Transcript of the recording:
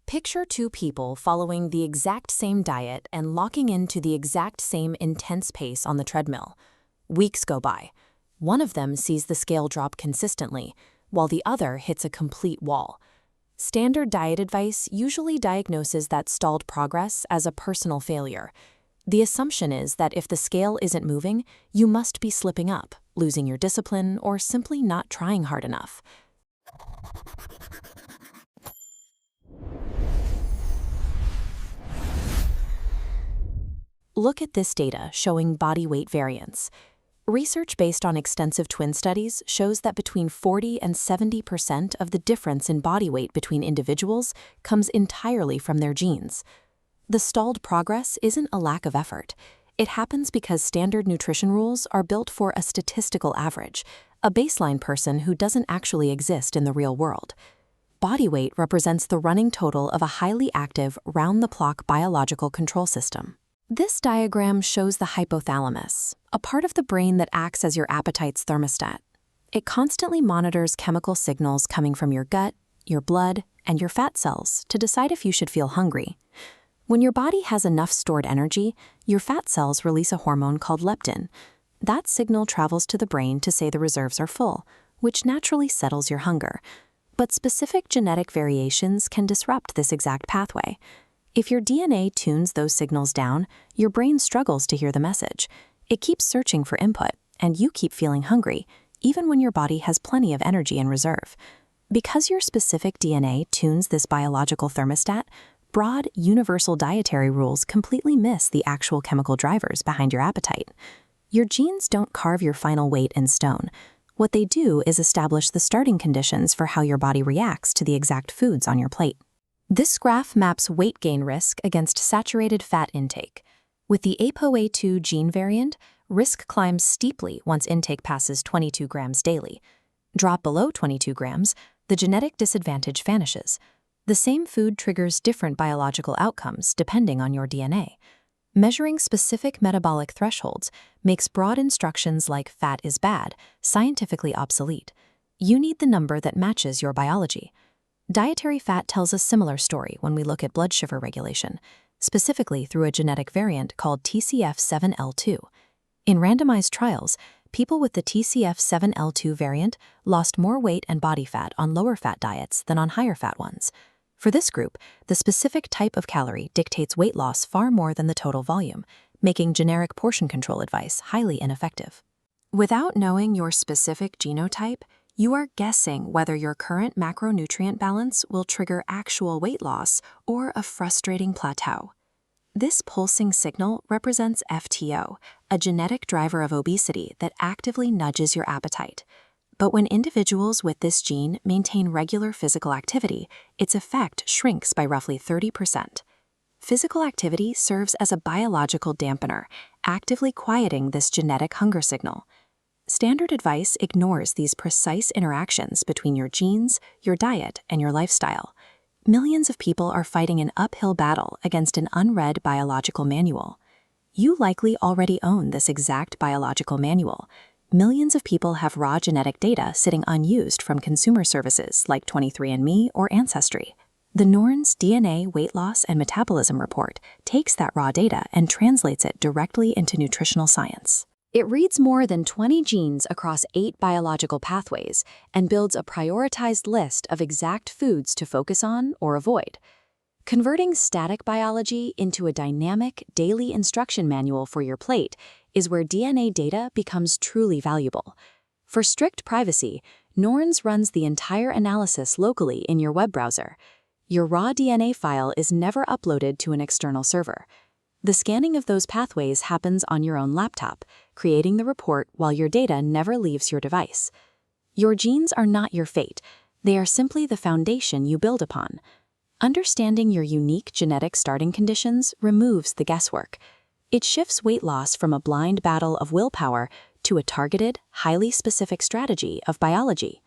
Picture two people following the exact same diet and locking into the exact same intense pace on the treadmill. Weeks go by. One of them sees the scale drop consistently, while the other hits a complete wall. Standard diet advice usually diagnoses that stalled progress as a personal failure. The assumption is that if the scale isn't moving, you must be slipping up, losing your discipline, or simply not trying hard enough. Look at this data showing body weight variance. Research based on extensive twin studies shows that between 40 and 70% of the difference in body weight between individuals comes entirely from their genes. The stalled progress isn't a lack of effort. It happens because standard nutrition rules are built for a statistical average, a baseline person who doesn't actually exist in the real world. Body weight represents the running total of a highly active, round-the-clock biological control system. This diagram shows the hypothalamus, a part of the brain that acts as your appetite's thermostat. It constantly monitors chemical signals coming from your gut, your blood, and your fat cells to decide if you should feel hungry. When your body has enough stored energy, your fat cells release a hormone called leptin. That signal travels to the brain to say the reserves are full, which naturally settles your hunger. But specific genetic variations can disrupt this exact pathway. If your DNA tunes those signals down, your brain struggles to hear the message. It keeps searching for input, and you keep feeling hungry, even when your body has plenty of energy in reserve. Because your specific DNA tunes this biological thermostat, broad, universal dietary rules completely miss the actual chemical drivers behind your appetite. Your genes don't carve your final weight in stone. What they do is establish the starting conditions for how your body reacts to the exact foods on your plate. This graph maps weight gain risk against saturated fat intake. With the ApoA2 gene variant, risk climbs steeply once intake passes 22 grams daily. Drop below 22 grams, the genetic disadvantage vanishes. The same food triggers different biological outcomes depending on your DNA. Measuring specific metabolic thresholds makes broad instructions like fat is bad scientifically obsolete. You need the number that matches your biology. Dietary fat tells a similar story when we look at blood sugar regulation, specifically through a genetic variant called TCF7L2. In randomized trials, people with the TCF7L2 variant lost more weight and body fat on lower fat diets than on higher fat ones. For this group, the specific type of calorie dictates weight loss far more than the total volume, making generic portion control advice highly ineffective. Without knowing your specific genotype, you are guessing whether your current macronutrient balance will trigger actual weight loss or a frustrating plateau. This pulsing signal represents FTO, a genetic driver of obesity that actively nudges your appetite. But when individuals with this gene maintain regular physical activity, its effect shrinks by roughly 30%. Physical activity serves as a biological dampener, actively quieting this genetic hunger signal. Standard advice ignores these precise interactions between your genes, your diet, and your lifestyle. Millions of people are fighting an uphill battle against an unread biological manual. You likely already own this exact biological manual. Millions of people have raw genetic data sitting unused from consumer services like 23andMe or Ancestry. The Noorns DNA Weight Loss and Metabolism Report takes that raw data and translates it directly into nutritional science. It reads more than 20 genes across 8 biological pathways and builds a prioritized list of exact foods to focus on or avoid. Converting static biology into a dynamic, daily instruction manual for your plate is where DNA data becomes truly valuable. For strict privacy, Noorns runs the entire analysis locally in your web browser. Your raw DNA file is never uploaded to an external server. The scanning of those pathways happens on your own laptop, creating the report while your data never leaves your device. Your genes are not your fate. They are simply the foundation you build upon. Understanding your unique genetic starting conditions removes the guesswork. It shifts weight loss from a blind battle of willpower to a targeted, highly specific strategy of biology.